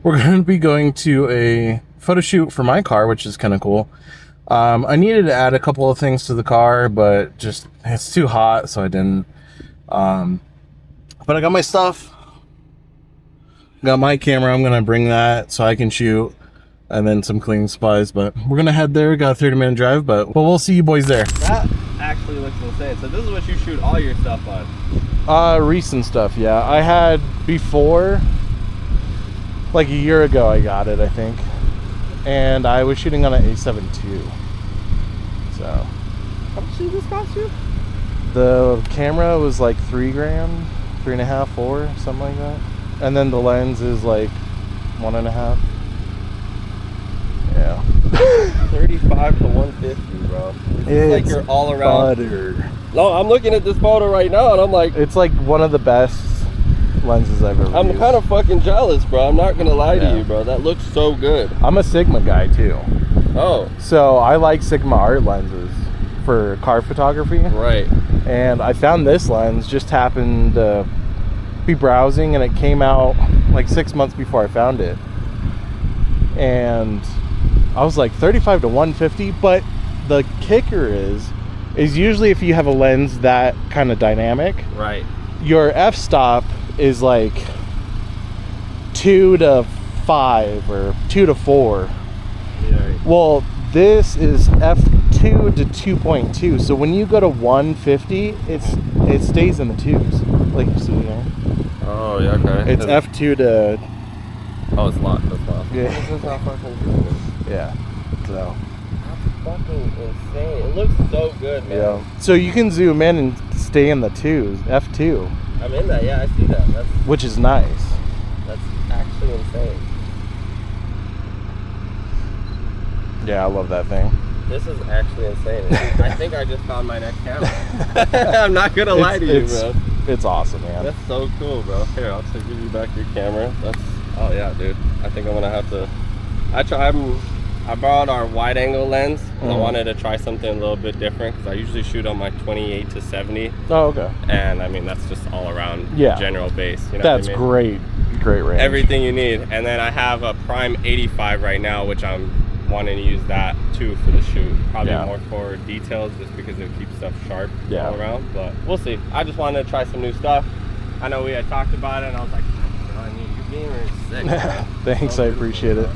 we're going to be going to a photo shoot for my car, which is kind of cool. I needed to add a couple of things to the car, but just it's too hot, so I didn't. But I got my stuff. Got my camera. I'm going to bring that so I can shoot. And then some cleaning supplies. But we're going to head there. Got a 30-minute drive, but we'll see you boys there. That actually looks insane. So this is what you shoot all your stuff on? Recent stuff, yeah. I had before, like a year ago I got it, I think. And I was shooting on an A7 II. So. How much did this cost you? The camera was like $3 grand, 3.5, 4, something like that. And then the lens is like 1.5. Yeah. 35 to 150, bro. It's like you're all around. Butter. No, I'm looking at this photo right now and I'm like, it's like one of the best lenses I've ever used. kind of fucking jealous, bro. I'm not gonna lie to you, bro. That looks so good. I'm a Sigma guy too. Oh. So I like Sigma art lenses for car photography. Right. And I found this lens, just happened to be browsing, and it came out like 6 months before I found it. And I was like 35 to 150, but the kicker is usually if you have a lens that kind of dynamic, right, your f-stop is like 2 to 5 or 2 to 4. Yeah. Well, this is f2 to 2.2, so when you go to 150, it stays in the 2s, like you see here. Oh yeah, okay. It's f2 to. Oh, it's locked. That's locked. Yeah. This is not fucking good. Yeah. So. That's fucking insane. It looks so good, man. Yeah. So you can zoom in and stay in the 2s, f2. I'm in that. Yeah, I see that. Which is nice. That's actually insane. Yeah, I love that thing. This is actually insane. I think I just found my next camera. I'm not gonna lie to you, bro. It's awesome, man. That's so cool, bro. Here, I'll give you back your camera. Oh yeah, dude. I think I'm gonna have to. I borrowed our wide angle lens. I wanted to try something a little bit different because I usually shoot on my 28 to 70. Oh, okay. And I mean that's just all around general base. You know that's what I mean? Great range. Everything you need. And then I have a prime 85 right now, which I'm wanting to use that too for the shoot. Probably more for details, just because it keeps stuff sharp all around. But we'll see. I just wanted to try some new stuff. I know we had talked about it, and I was like, your gamer is sick. Thanks, I appreciate it.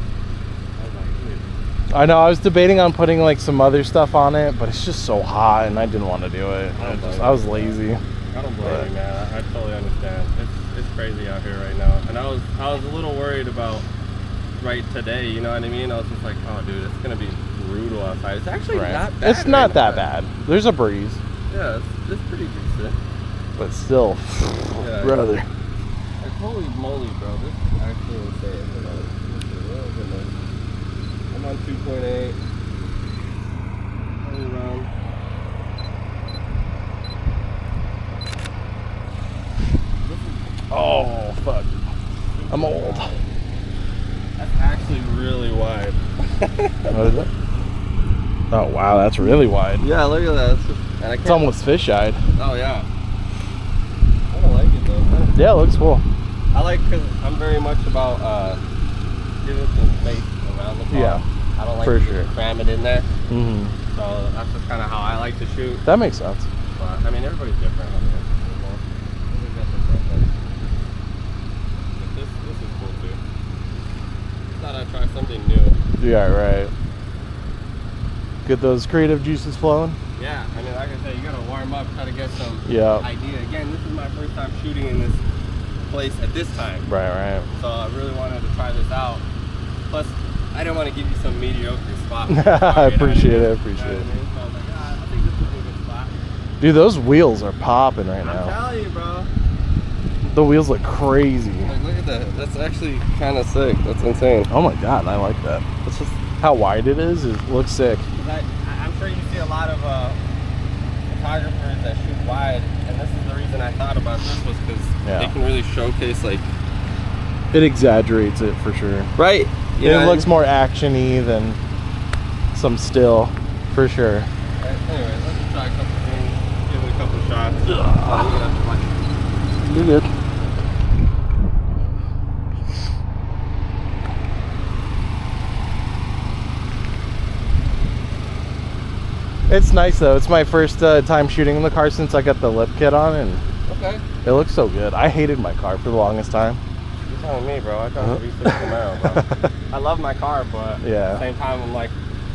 I know I was debating on putting like some other stuff on it, but it's just so hot, and I didn't want to do it. I was lazy. I don't blame you, man. I totally understand. It's crazy out here right now, and I was a little worried about today. You know what I mean? I was just like, oh, dude, it's gonna be brutal outside. It's actually not bad. It's not that bad. There's a breeze. Yeah, it's pretty decent. But still, brother. Like, holy moly, bro. This is actually insane. I'm on 2.8. All around. Oh, fuck. I'm old. That's actually really wide. What is it? Oh, wow, that's really wide. Yeah, look at that. It's almost fish-eyed. Oh, yeah. I don't like it, though. Yeah, it looks cool. I like, because I'm very much about giving some space around the car. Yeah, I don't like to cram it in there. Mm-hmm. So that's just kind of how I like to shoot. That makes sense. But, I mean, everybody's different. I mean, but this is cool, too. Thought I'd try something new. Yeah, right. Get those creative juices flowing. Yeah, I mean, like I said, you gotta warm up, try to get some idea. Again, this is my first time shooting in this place at this time. Right. So I really wanted to try this out. Plus, I didn't want to give you some mediocre spot. I appreciate it. So I was like, I think this would be a good spot. Dude, those wheels are popping right now. I'm telling you, bro. The wheels look crazy. Like, look at that. That's actually kind of sick. That's insane. Oh my god, I like that. It's just how wide it is. It looks sick. I'm sure you see a lot of photographers that shoot wide, and this is the reason I thought about this was because they can really showcase like. It exaggerates it for sure. Right. It looks more action-y than some still, for sure. Anyway, let's try a couple things. Give it a couple shots. You're good. It's nice though. It's my first time shooting in the car since I got the lip kit on, and okay, it looks so good. I hated my car for the longest time. You're telling me, bro. I drive a V6 Camaro, bro. I love my car, but yeah, at the same time, I'm like,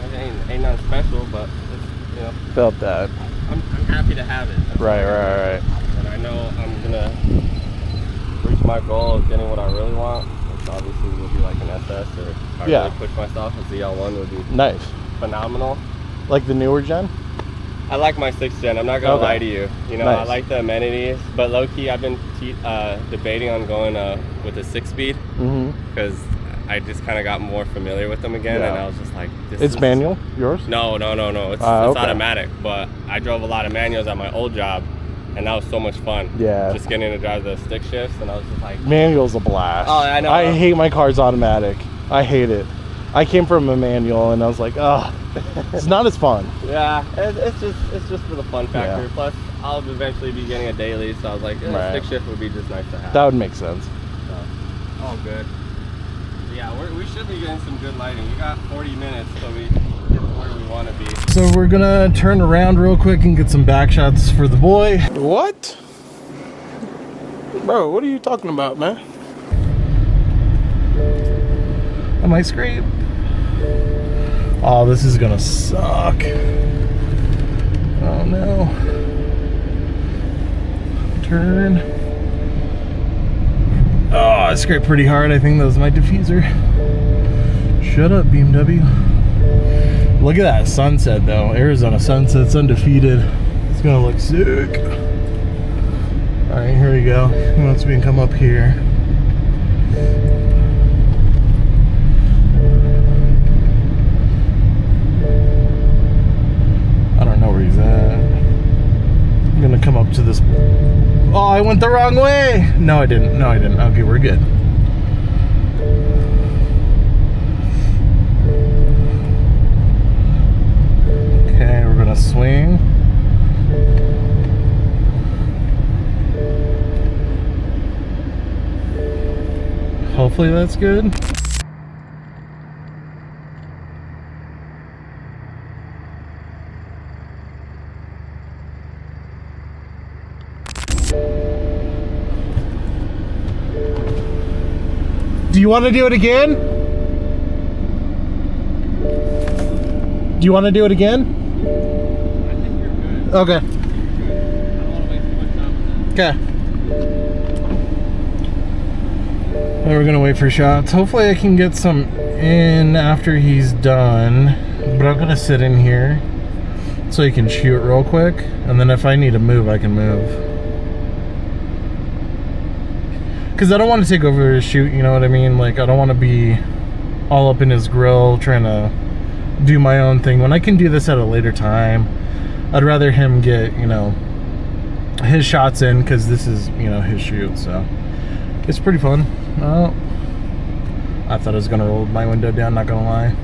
it ain't nothing special, but it's, you know. Felt that. I'm happy to have it. That's right. And I know I'm gonna reach my goal of getting what I really want, which obviously will be like an SS, or if I really push myself, a ZL1 would be nice, phenomenal. Like the newer gen? I like my 6th gen. I'm not gonna lie to you. You know, nice. I like the amenities, but low key, I've been debating on going with a 6-speed because I just kind of got more familiar with them again, and I was just like, it's manual, yours? No. It's automatic. But I drove a lot of manuals at my old job, and that was so much fun. Yeah. Just getting to drive the stick shifts, and I was just like, manual's a blast. Oh, I know. I hate my car's automatic. I hate it. I came from a manual, and I was like, oh, it's not as fun. Yeah, it's just for the fun factor. Yeah. Plus, I'll eventually be getting a daily, so I was like, stick shift would be just nice to have. That would make sense. So, all good. Yeah, we should be getting some good lighting. We got 40 minutes till we get where we want to be. So we're gonna turn around real quick and get some back shots for the boy. What? Bro, what are you talking about, man? I might scrape. Oh, this is gonna suck. Oh no. Turn. Oh, I scraped pretty hard. I think that was my diffuser. Shut up, BMW. Look at that sunset though. Arizona sunset's undefeated. It's gonna look sick. Alright, here we go. Once we can come up here. I don't know where he's at. I'm gonna come up to this. Oh, I went the wrong way. No, I didn't. Okay, we're good. Okay, we're gonna swing. Hopefully that's good. Do you want to do it again? Do you want to do it again? I think you're good. Okay. You're good. I don't want to waste too much time with that. Okay. Now we're gonna wait for shots. Hopefully I can get some in after he's done. But I'm gonna sit in here so he can shoot real quick. And then if I need to move, I can move. Because I don't want to take over his shoot, you know what I mean? Like, I don't want to be all up in his grill trying to do my own thing. When I can do this at a later time, I'd rather him get, you know, his shots in, because this is, you know, his shoot. So it's pretty fun. Oh, I thought I was going to roll my window down, not going to lie.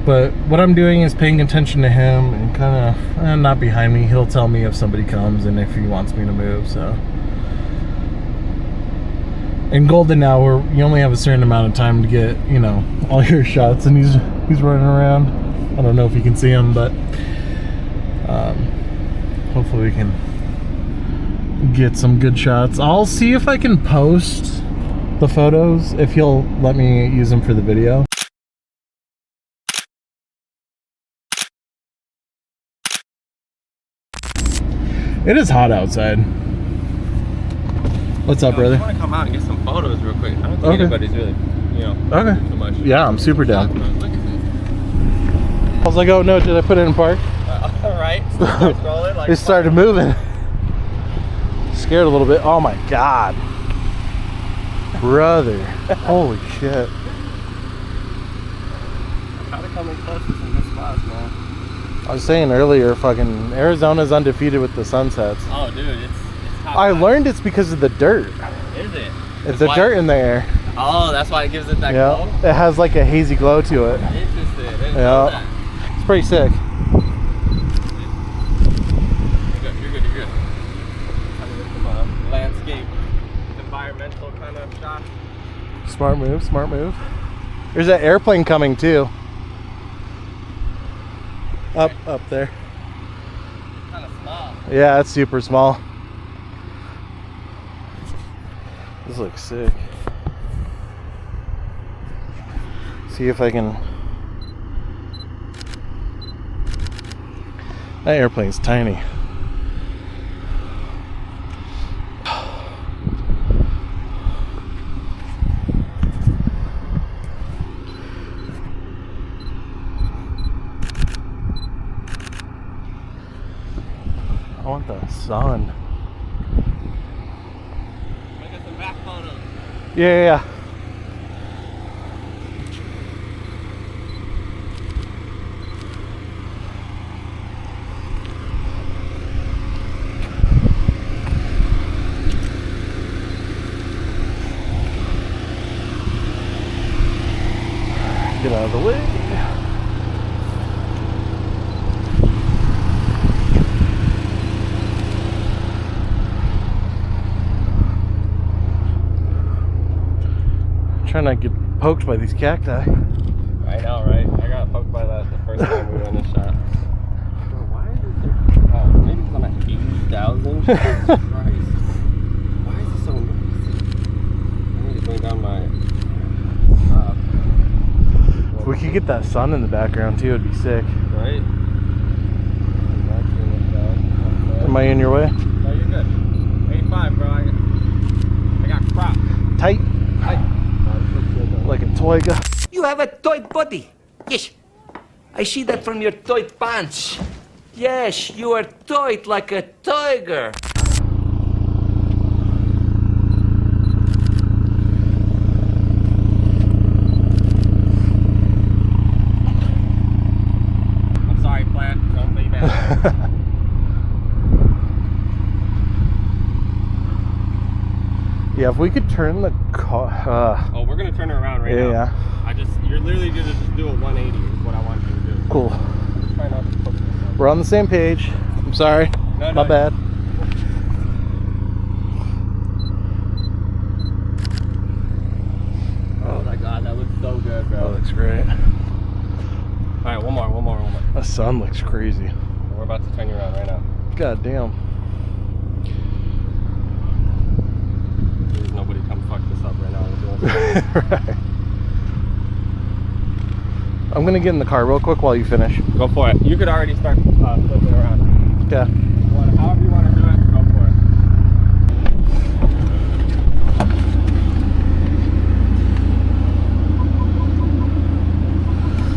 But what I'm doing is paying attention to him and kind of not behind me. He'll tell me if somebody comes and if he wants me to move, so. In Golden Hour, you only have a certain amount of time to get, you know, all your shots, and he's running around. I don't know if you can see him, but hopefully we can get some good shots. I'll see if I can post the photos, if he'll let me use them for the video. It is hot outside. What's up, brother? I want to come out and get some photos real quick. I don't think anybody's really, you know, so much. Yeah, I'm super down. Look at this. I was like, oh no, did I put it in park? All right. Scrolling, like, it started moving. Scared a little bit. Oh my god. Brother. Holy shit. Try to come in close to some good spots, man. I was saying earlier, fucking Arizona's undefeated with the sunsets. Oh, dude, it's top. I learned it's because of the dirt. Is it? It's the dirt in the air. Oh, that's why it gives it that glow? It has like a hazy glow to it. Interesting. I didn't know that. It's pretty sick. You're good. Kind of get some landscape, environmental kind of shot. Smart move. There's that airplane coming too. Up there. Kind of small. Yeah, it's super small. This looks sick. See if I can. That airplane's tiny. I want the sun. Look at some back photos. Yeah. Get out of the way. Trying not to get poked by these cacti. I know, right? I got poked by that the first time we went and shot. Bro, why is it? Oh, maybe because I'm at 80,000. Jesus Christ. Why is it so noisy? I need to bring down my. If we could get that sun in the background too, it'd be sick. Right? Am I in your way? No, you're good. 85, bro. I got crop. Tight. Like a toiga. You have a toy body. Yes. I see that from your toy pants. Yes, you are toyed like a tiger. I'm sorry, plant. Don't be mad. Yeah, if we could turn the car. Oh, we're gonna turn it around right now. Yeah. You're literally gonna just do a 180 is what I want you to do. Cool. Try not to poke yourself. We're on the same page. I'm sorry. No, My bad. Oh my god, that looks so good, bro. That looks great. Alright, one more. The sun looks crazy. We're about to turn you around right now. God damn. There's nobody come fuck this up right now. We're doing Right. I'm gonna get in the car real quick while you finish. Go for it. You could already start flipping around. Yeah. However you want to do it, go for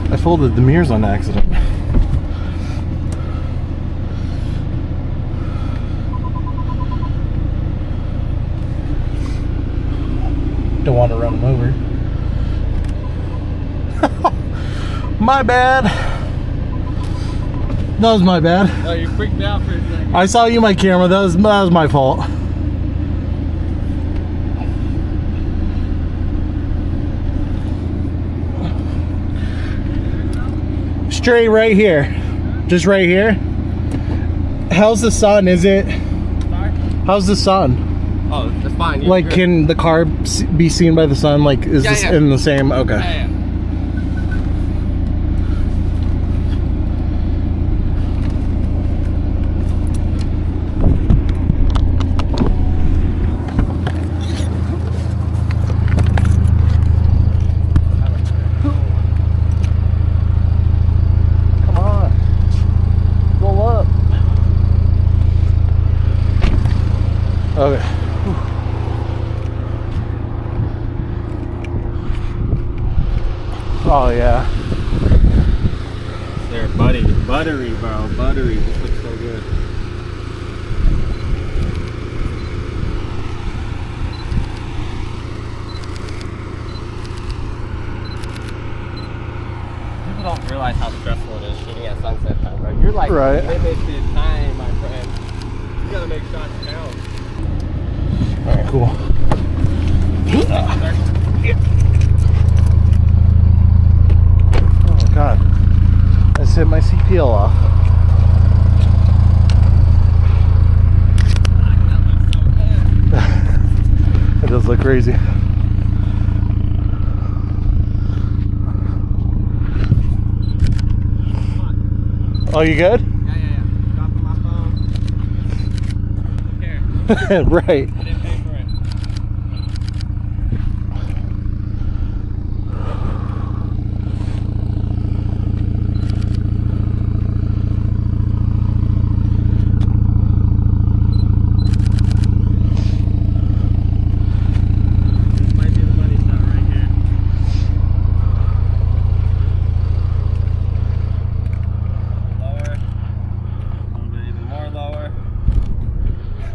it. I folded the mirrors on accident. Don't want to run them over. My bad. That was my bad. Oh, you freaked me out for a second. I saw you my camera. That was my fault. Straight right here. Just right here. How's the sun? Is it? Sorry? How's the sun? Oh, that's fine. You're Like, good. can the car be seen by the sun? Like, is this in the same? Okay. Yeah. Come on. Roll up. Okay. Oh yeah. There, buddy. Buttery, bro. Buttery. This looks so good. People don't realize how stressful it is shooting at sunset time, bro. You're like Right. limited time, my friend. You gotta make shots count. Alright, cool. Oh god. I just hit my CPL off. It does look crazy. Oh, you good? Yeah. Dropping my phone. Here. Right. I didn't pay for it. This might be the money shot right here. Lower. A little bit even more lower.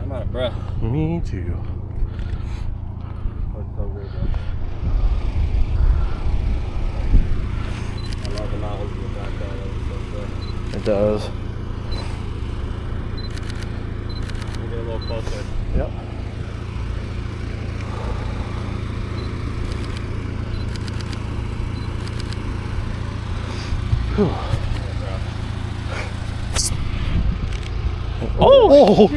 I'm out of breath. Me too. That's so good, bro. I love the mountains in the background. That was so good. It does. We'll get a little closer. Yep. Whew. Oh!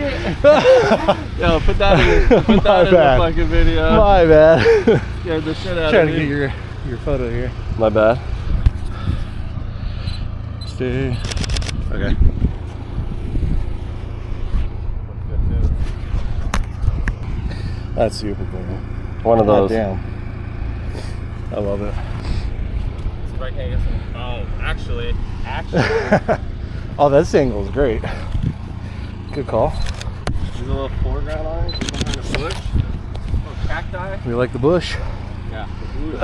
Yo, put that in the fucking video. My bad. Scared the shit out Trying of to me. get your photo here. My bad. Stay. Okay. That's super cool. One of those. Damn. I love it. See if I can't get some. Oh, actually. Oh, this angle is great. Good call. There's a little foreground on it, behind a bush. Little cacti. We like the bush. Yeah, the blue.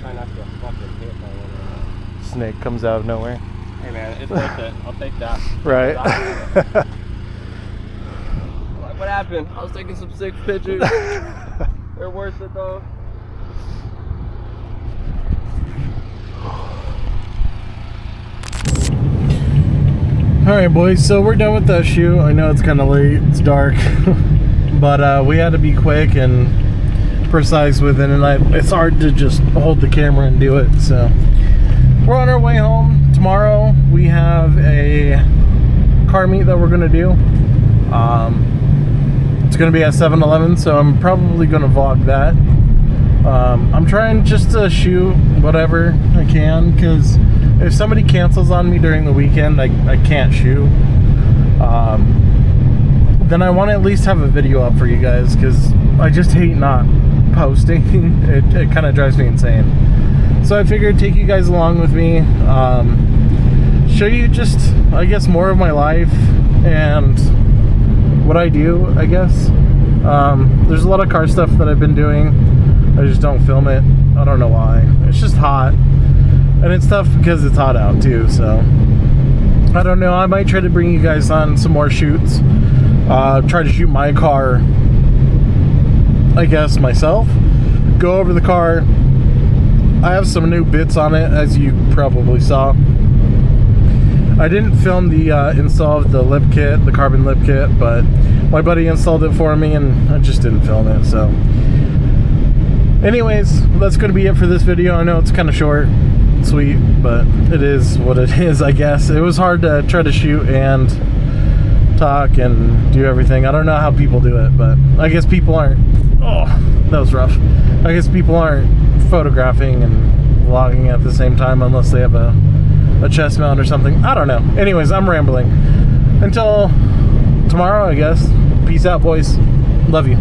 Try not to get fucking hit by one. Snake comes out of nowhere. Hey man, it's worth it. I'll take that. Right. Like, what happened? I was taking some sick pictures. They're worth it though. Alright boys, so we're done with that shoot. I know it's kind of late, it's dark, but we had to be quick and precise with it, and it's hard to just hold the camera and do it, so we're on our way home. Tomorrow we have a car meet that we're going to do. It's going to be at 7-Eleven, so I'm probably going to vlog that. I'm trying just to shoot whatever I can, because if somebody cancels on me during the weekend, I can't shoot. Then I want to at least have a video up for you guys, because I just hate not posting. It kind of drives me insane. So I figured take you guys along with me, show you just, I guess, more of my life and what I do, I guess. There's a lot of car stuff that I've been doing. I just don't film it. I don't know why. It's just hot. And it's tough because it's hot out too, so I don't know. I might try to bring you guys on some more shoots. Try to shoot my car, I guess, myself. Go over the car. I have some new bits on it, as you probably saw. I didn't film the install of the lip kit, the carbon lip kit, but my buddy installed it for me and I just didn't film it, so. Anyways, that's going to be it for this video. I know it's kind of short, sweet, but it is what it is, I guess. It was hard to try to shoot and talk and do everything. I don't know how people do it, but I guess people aren't. Oh, that was rough. I guess people aren't photographing and vlogging at the same time unless they have a chest mount or something. I don't know. Anyways, I'm rambling. Until tomorrow, I guess. Peace out, boys. Love you.